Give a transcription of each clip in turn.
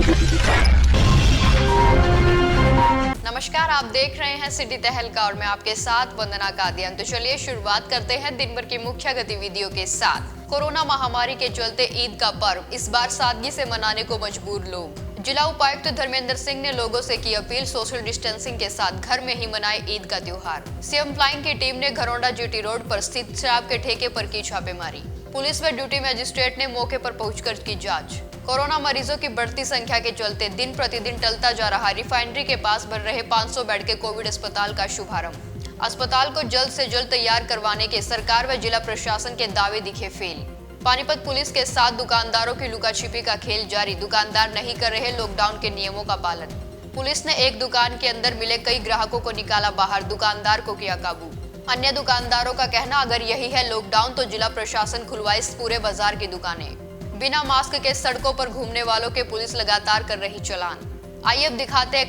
नमस्कार, आप देख रहे हैं सिटी तहलका और मैं आपके साथ वंदना कादियान। तो चलिए शुरुआत करते हैं दिन भर की मुख्य गतिविधियों के साथ। कोरोना महामारी के चलते ईद का पर्व इस बार सादगी से मनाने को मजबूर लोग। जिला उपायुक्त धर्मेंद्र सिंह ने लोगों से की अपील, सोशल डिस्टेंसिंग के साथ घर में ही मनाए ईद का त्योहार। सीएम फ्लाइंग की टीम ने घरौंडा जीटी रोड पर स्थित शराब के ठेके पर की छापेमारी। पुलिस व ड्यूटी मजिस्ट्रेट ने मौके पर पहुंचकर की जांच। कोरोना मरीजों की बढ़ती संख्या के चलते दिन प्रतिदिन टलता जा रहा रिफाइनरी के पास बन रहे 500 बेड के कोविड अस्पताल का शुभारंभ। अस्पताल को जल्द से जल्द तैयार करवाने के सरकार व जिला प्रशासन के दावे दिखे फेल। पानीपत पुलिस के साथ दुकानदारों की लुकाछिपी का खेल जारी। दुकानदार नहीं कर रहे लॉकडाउन के नियमों का पालन। पुलिस ने एक दुकान के अंदर मिले कई ग्राहकों को निकाला बाहर, दुकानदार को किया काबू। अन्य दुकानदारों का कहना, अगर यही है लॉकडाउन तो जिला प्रशासन खुलवाए इस पूरे बाजार की दुकानें। बिना मास्क के सड़कों पर घूमने वालों के पुलिस लगातार कर रही चालान। आइए अब दिखाते हैं।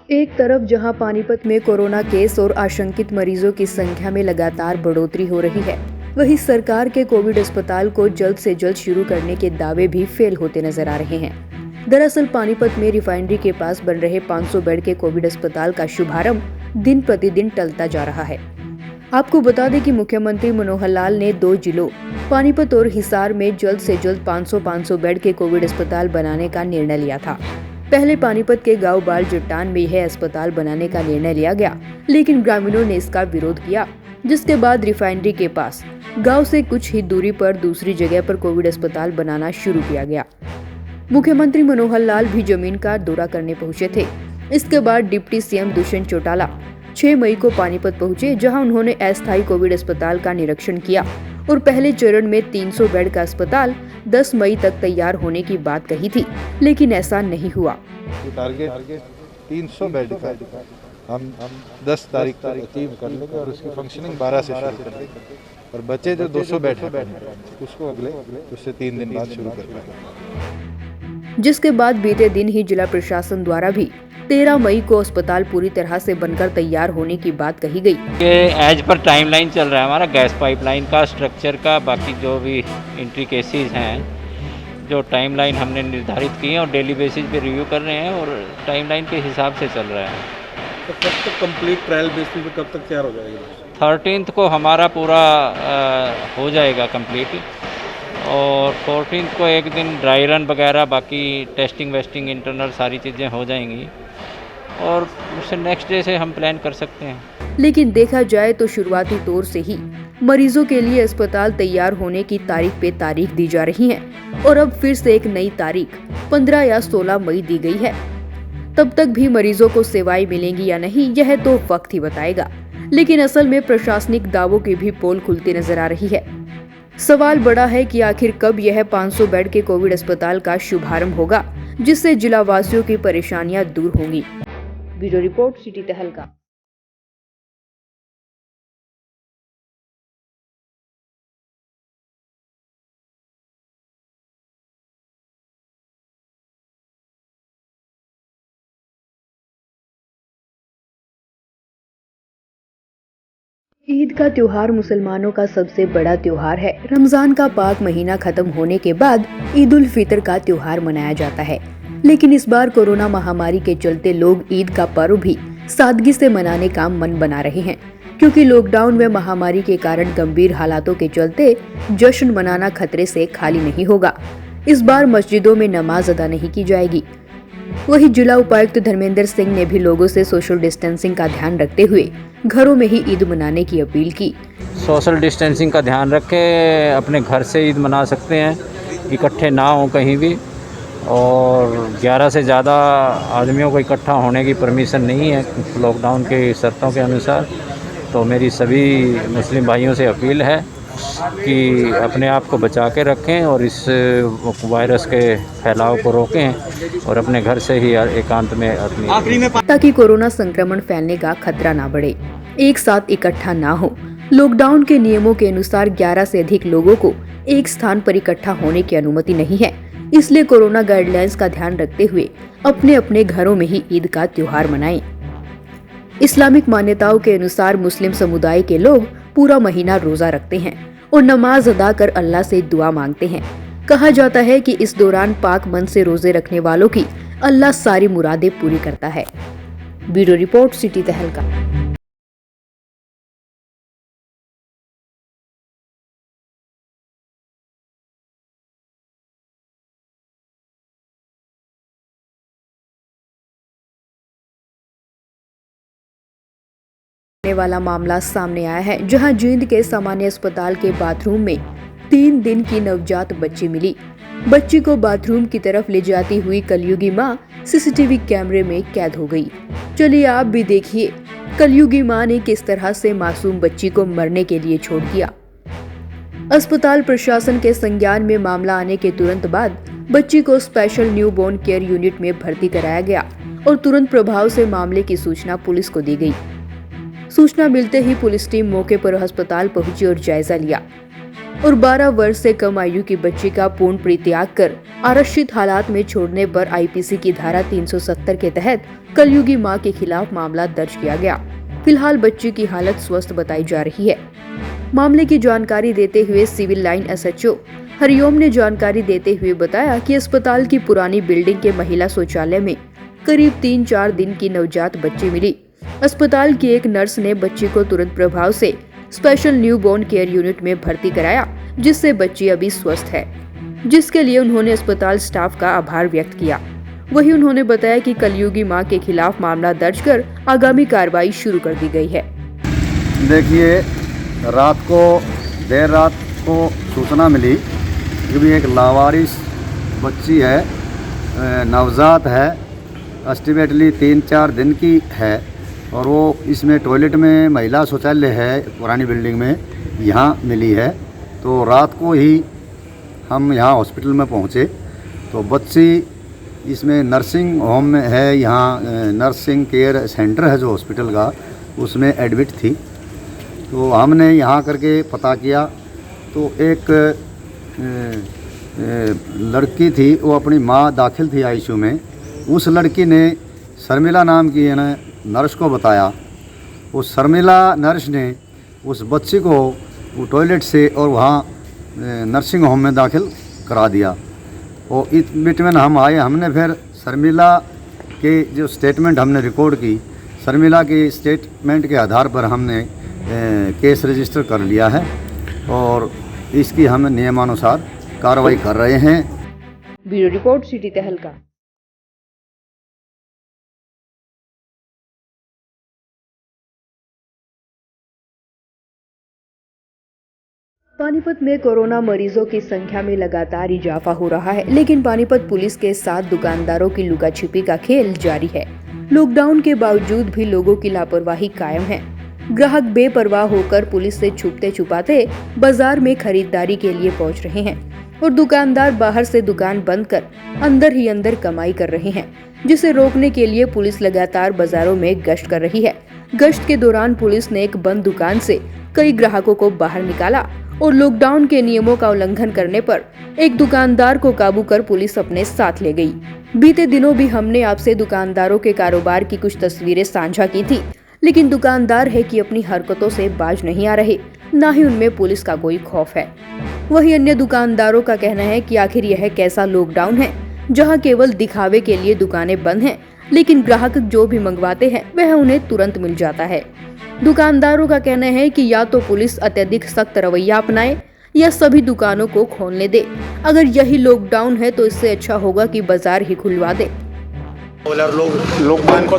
एक तरफ जहां पानीपत में कोरोना केस और आशंकित मरीजों की संख्या में लगातार बढ़ोतरी हो रही है, वहीं सरकार के कोविड अस्पताल को जल्द से जल्द शुरू करने के दावे भी फेल होते नजर आ रहे हैं। दरअसल पानीपत में रिफाइनरी के पास बन रहे 500 बेड के कोविड अस्पताल का शुभारंभ दिन प्रतिदिन टलता जा रहा है। आपको बता दें कि मुख्यमंत्री मनोहर लाल ने 2 जिलों पानीपत और हिसार में जल्द से जल्द 500 बेड के कोविड अस्पताल बनाने का निर्णय लिया था। पहले पानीपत के गांव बाल जट्टान में यह अस्पताल बनाने का निर्णय लिया गया, लेकिन ग्रामीणों ने इसका विरोध किया, जिसके बाद रिफाइनरी के पास गांव से कुछ ही दूरी पर दूसरी जगह पर कोविड अस्पताल बनाना शुरू किया गया। मुख्यमंत्री मनोहर लाल भी जमीन का दौरा करने पहुंचे थे। इसके बाद डिप्टी सीएम दुष्यंत चौटाला 6 मई को पानीपत पहुंचे, जहां उन्होंने अस्थायी कोविड अस्पताल का निरीक्षण किया और पहले चरण में 300 बेड का अस्पताल 10 मई तक तैयार होने की बात कही थी, लेकिन ऐसा नहीं हुआ। टारगेट 300 बेड का हम 10 तारीख तक अचीव कर लेंगे और उसकी फंक्शनिंग 12 से शुरू कर देंगे और बचे जो 200 बेड है उसको अगले उससे 3 दिन बाद शुरू कर पाएंगे। जिसके बाद बीते दिन ही जिला प्रशासन द्वारा भी 13 मई को अस्पताल पूरी तरह से बनकर तैयार होने की बात कही गई। एज पर टाइमलाइन चल रहा है हमारा गैस पाइपलाइन का, स्ट्रक्चर का, बाकी जो भी इंट्रिकेसीज हैं, जो टाइमलाइन हमने निर्धारित की है और डेली बेसिस पे रिव्यू कर रहे हैं और टाइमलाइन के हिसाब से चल रहा है। तो कब तक कंप्लीट ट्रायल बेसिस पे कब तक तैयार हो जाएगा? 13th को हमारा पूरा हो जाएगा कंप्लीट और 14th को एक दिन ड्राई रन वगैरह, बाकी टेस्टिंग वेस्टिंग इंटरनल सारी चीज़ें हो जाएंगी और उससे नेक्स्ट डे से हम प्लान कर सकते हैं। लेकिन देखा जाए तो शुरुआती दौर से ही मरीजों के लिए अस्पताल तैयार होने की तारीख पे तारीख दी जा रही है और अब फिर से एक नई तारीख 15 या 16 मई दी गई है। तब तक भी मरीजों को सेवाएं मिलेंगी या नहीं, यह तो वक्त ही बताएगा। लेकिन असल में प्रशासनिक दावों की भी पोल खुलती नजर आ रही है। सवाल बड़ा है कि आखिर कब यह 500 बेड के कोविड अस्पताल का शुभारंभ होगा, जिससे जिला वासियों की परेशानियां दूर होंगी। ब्यूरो रिपोर्ट, सिटी तहलका। ईद का त्योहार मुसलमानों का सबसे बड़ा त्योहार है। रमजान का पाक महीना खत्म होने के बाद ईद उल फितर का त्योहार मनाया जाता है, लेकिन इस बार कोरोना महामारी के चलते लोग ईद का पर्व भी सादगी से मनाने का मन बना रहे हैं। क्योंकि लॉकडाउन में महामारी के कारण गंभीर हालातों के चलते जश्न मनाना खतरे से खाली नहीं होगा। इस बार मस्जिदों में नमाज अदा नहीं की जाएगी। वहीं जिला उपायुक्त धर्मेंद्र सिंह ने भी लोगों से सोशल डिस्टेंसिंग का ध्यान रखते हुए घरों में ही ईद मनाने की अपील की। सोशल डिस्टेंसिंग का ध्यान रखें, अपने घर से ईद मना सकते हैं, इकट्ठे ना हों कहीं भी, और 11 से ज़्यादा आदमियों को इकट्ठा होने की परमिशन नहीं है लॉकडाउन के शर्तों के अनुसार। तो मेरी सभी मुस्लिम भाइयों से अपील है कि अपने आप को बचा के रखें और इस वायरस के फैलाव को रोकें और अपने घर से ही एकांत में अपनी ताकि कोरोना संक्रमण फैलने का खतरा ना बढ़े, एक साथ इकट्ठा ना हो। लॉकडाउन के नियमों के अनुसार 11 से अधिक लोगों को एक स्थान पर इकट्ठा होने की अनुमति नहीं है, इसलिए कोरोना गाइडलाइंस का ध्यान रखते हुए अपने अपने घरों में ही ईद का त्योहार मनाएं। इस्लामिक मान्यताओं के अनुसार मुस्लिम समुदाय के लोग पूरा महीना रोजा रखते हैं और नमाज अदा कर अल्लाह से दुआ मांगते हैं। कहा जाता है कि इस दौरान पाक मन से रोजे रखने वालों की अल्लाह सारी मुरादें पूरी करता है। ब्यूरो रिपोर्ट, सिटी तहलका। वाला मामला सामने आया है, जहां जींद के सामान्य अस्पताल के बाथरूम में 3 दिन की नवजात बच्ची मिली। बच्ची को बाथरूम की तरफ ले जाती हुई कलयुगी मां सीसीटीवी कैमरे में कैद हो गई। चलिए आप भी देखिए कलयुगी मां ने किस तरह से मासूम बच्ची को मरने के लिए छोड़ दिया। अस्पताल प्रशासन के संज्ञान में मामला आने के तुरंत बाद बच्ची को स्पेशल न्यूबॉर्न केयर यूनिट में भर्ती कराया गया और तुरंत प्रभाव से मामले की सूचना पुलिस को दी गई। सूचना मिलते ही पुलिस टीम मौके पर अस्पताल पहुंची और जायजा लिया और 12 वर्ष से कम आयु की बच्ची का पूर्ण परित्याग कर आरक्षित हालात में छोड़ने पर आईपीसी की धारा 370 के तहत कलयुगी मां के खिलाफ मामला दर्ज किया गया। फिलहाल बच्ची की हालत स्वस्थ बताई जा रही है। मामले की जानकारी देते हुए सिविल लाइन एसएचओ हरिओम ने जानकारी देते हुए बताया कि अस्पताल की पुरानी बिल्डिंग के महिला शौचालय में करीब 3-4 दिन की नवजात बच्ची मिली। अस्पताल की एक नर्स ने बच्ची को तुरंत प्रभाव से स्पेशल न्यूबॉर्न केयर यूनिट में भर्ती कराया, जिससे बच्ची अभी स्वस्थ है, जिसके लिए उन्होंने अस्पताल स्टाफ का आभार व्यक्त किया। वहीं उन्होंने बताया कि कलयुगी मां के खिलाफ मामला दर्ज कर आगामी कार्रवाई शुरू कर दी गई है। देखिए, देर रात को सूचना मिली कि भी एक लावारिस बच्ची है, नवजात है, एस्टिमेटली 3-4 दिन की है और वो इसमें टॉयलेट में महिला शौचालय है पुरानी बिल्डिंग में, यहाँ मिली है। तो रात को ही हम यहाँ हॉस्पिटल में पहुँचे तो बच्ची इसमें नर्सिंग होम में है, यहाँ नर्सिंग केयर सेंटर है जो हॉस्पिटल का, उसमें एडमिट थी। तो हमने यहाँ करके पता किया तो एक लड़की थी, वो अपनी माँ दाखिल थी आईसीयू में। उस लड़की ने शर्मिला नाम की नर्स को बताया। उस शर्मिला नर्स ने उस बच्ची को वो टॉयलेट से और वहाँ नर्सिंग होम में दाखिल करा दिया। और इस बिटवीन हम आए, हमने फिर शर्मिला के जो स्टेटमेंट हमने रिकॉर्ड की, शर्मिला के स्टेटमेंट के आधार पर हमने केस रजिस्टर कर लिया है और इसकी हम नियमानुसार कार्रवाई कर रहे हैं। ब्यूरो रिपोर्ट, सिटी तहलका। पानीपत में कोरोना मरीजों की संख्या में लगातार इजाफा हो रहा है, लेकिन पानीपत पुलिस के साथ दुकानदारों की लुका छिपी का खेल जारी है। लॉकडाउन के बावजूद भी लोगों की लापरवाही कायम है। ग्राहक बेपरवाह होकर पुलिस से छुपते छुपाते बाजार में खरीदारी के लिए पहुंच रहे हैं और दुकानदार बाहर से दुकान बंद कर अंदर ही अंदर कमाई कर रहे हैं, जिसे रोकने के लिए पुलिस लगातार बाजारों में गश्त कर रही है। गश्त के दौरान पुलिस ने एक बंद दुकान से कई ग्राहकों को बाहर निकाला और लॉकडाउन के नियमों का उल्लंघन करने पर एक दुकानदार को काबू कर पुलिस अपने साथ ले गई। बीते दिनों भी हमने आपसे दुकानदारों के कारोबार की कुछ तस्वीरें साझा की थी, लेकिन दुकानदार है कि अपनी हरकतों से बाज नहीं आ रहे, न ही उनमें पुलिस का कोई खौफ है। वहीं अन्य दुकानदारों का कहना है कि आखिर यह कैसा लॉकडाउन है जहां केवल दिखावे के लिए दुकानें बंद हैं, लेकिन ग्राहक जो भी मंगवाते हैं वह उन्हें तुरंत मिल जाता है। दुकानदारों का कहना है कि या तो पुलिस अत्यधिक सख्त रवैया अपनाए या सभी दुकानों को खोलने दे। अगर यही लॉकडाउन है तो इससे अच्छा होगा कि बाजार ही खुलवा दे। लॉकडाउन का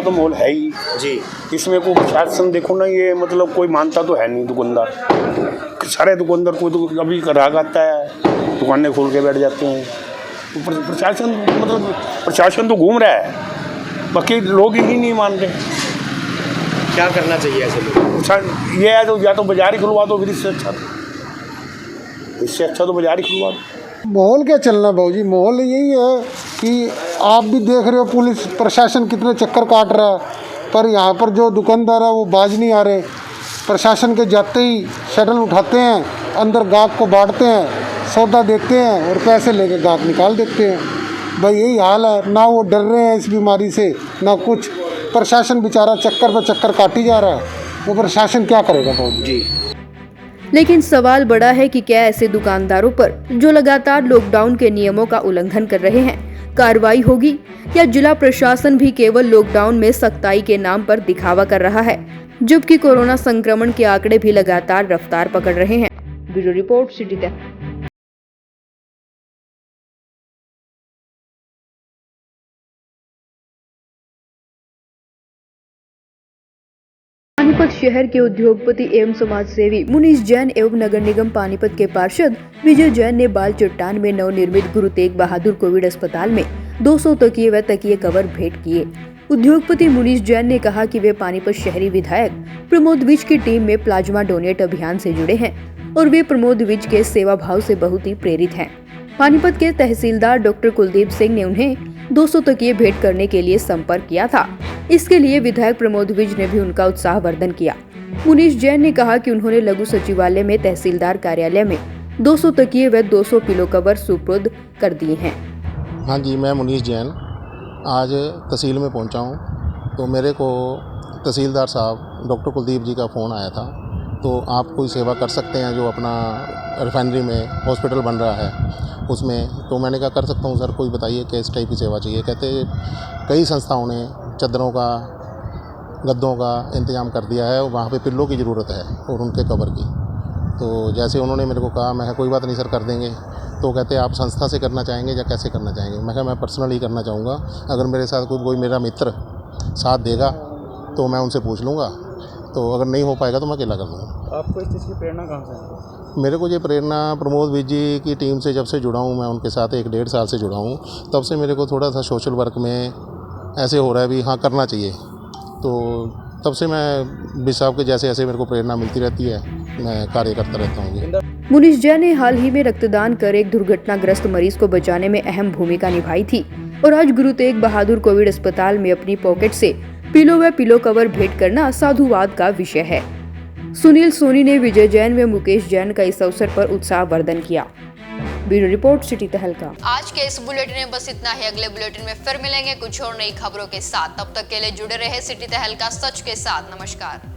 तो माहौल है ही जी। इसमें कोई प्रशासन देखो ना, ये मतलब कोई मानता तो है नहीं दुकानदार। सारे दुकानदार को तो अभी राग आता है, दुकानें खोल के बैठ जाते हैं। तो प्रशासन तो घूम रहा है, बाकी लोग ही नहीं मान रहे। क्या करना चाहिए ऐसे लोग? ये है तो या तो बाजार ही खुलवा दो, फिर इससे अच्छा तो बाजार ही खुलवा दो। माहौल क्या चलना बाबू जी, माहौल यही है कि आप भी देख रहे हो पुलिस प्रशासन कितने चक्कर काट रहा है, पर यहाँ पर जो दुकानदार है वो बाज नहीं आ रहे। प्रशासन के जाते ही शटल उठाते हैं, अंदर गाहक को बांटते हैं, सौदा देते हैं और पैसे लेके गाहक निकाल देते हैं। भाई यही हाल है, ना वो डर रहे हैं इस बीमारी से ना कुछ। प्रशासन बेचारा चक्कर पर चक्कर काटी जा रहा है, वो प्रशासन क्या करेगा बाबू जी। लेकिन सवाल बड़ा है कि क्या ऐसे दुकानदारों पर जो लगातार लॉकडाउन के नियमों का उल्लंघन कर रहे हैं कार्रवाई होगी, या जिला प्रशासन भी केवल लॉकडाउन में सख्ताई के नाम पर दिखावा कर रहा है, जबकि कोरोना संक्रमण के आंकड़े भी लगातार रफ्तार पकड़ रहे हैं। ब्यूरो रिपोर्ट सिटी तक। पानीपत शहर के उद्योगपति एवं समाजसेवी मुनीष जैन एवं नगर निगम पानीपत के पार्षद विजय जैन ने बाल चट्टान में नवनिर्मित गुरु तेग बहादुर कोविड अस्पताल में 200 तकिए व तकिए कवर भेंट किए। उद्योगपति मुनीष जैन ने कहा कि वे पानीपत शहरी विधायक प्रमोद विज की टीम में प्लाज्मा डोनेट अभियान से जुड़े हैं और वे प्रमोद विज के सेवा भाव से बहुत ही प्रेरित हैं। पानीपत के तहसीलदार डॉक्टर कुलदीप सिंह ने उन्हें 200 तकिए भेंट करने के लिए संपर्क किया था। इसके लिए विधायक प्रमोद विज ने भी उनका उत्साहवर्धन किया। मुनीष जैन ने कहा कि उन्होंने लघु सचिवालय में तहसीलदार कार्यालय में 200 तकिए व 200 पिलो कवर सुपुर्द कर दिए हैं। हाँ जी, मैं मुनीष जैन आज तहसील में पहुंचा हूं, तो मेरे को तहसीलदार साहब डॉक्टर कुलदीप जी का फ़ोन आया था, तो आप कोई सेवा कर सकते हैं जो अपना रिफाइनरी में हॉस्पिटल बन रहा है उसमें। तो मैंने कहा कर सकता हूँ सर, कोई बताइए किस टाइप की सेवा चाहिए। कहते कई संस्थाओं ने चादरों का गद्दों का इंतज़ाम कर दिया है, वहाँ पे पिल्लों की ज़रूरत है और उनके कवर की। तो जैसे उन्होंने मेरे को कहा, मैं कोई बात नहीं सर कर देंगे। तो कहते आप संस्था से करना चाहेंगे या कैसे करना चाहेंगे। मैं कहा मैं पर्सनली करना चाहूँगा, अगर मेरे साथ कोई मेरा मित्र साथ देगा तो मैं उनसे पूछ लूँगा, तो अगर नहीं हो पाएगा तो मैं अकेला कर दूँगा। आपको इस चीज़ की प्रेरणा कहाँ से है? मेरे को ये प्रेरणा प्रमोद विज जी की टीम से जब से जुड़ा हूँ, मैं उनके साथ 1-1.5 साल से जुड़ा हूँ, तब से मेरे को थोड़ा सा सोशल वर्क में ऐसे हो रहा है भी हाँ करना चाहिए। तो तब से मैं विज साहब के जैसे ऐसे मेरे को प्रेरणा मिलती रहती है, मैं कार्य करता रहता हूँ। मुनीष जैन ने हाल ही में रक्तदान कर एक दुर्घटनाग्रस्त मरीज को बचाने में अहम भूमिका निभाई थी और आज गुरु तेग बहादुर कोविड अस्पताल में अपनी पॉकेट से पिलो व पिलो कवर भेंट करना साधुवाद का विषय है। सुनील सोनी ने विजय जैन व मुकेश जैन का इस अवसर पर उत्साहवर्धन किया। ब्यूरो रिपोर्ट सिटी तहलका। आज के इस बुलेटिन में बस इतना ही। अगले बुलेटिन में फिर मिलेंगे कुछ और नई खबरों के साथ। तब तक के लिए जुड़े रहे सिटी तहलका सच के साथ। नमस्कार।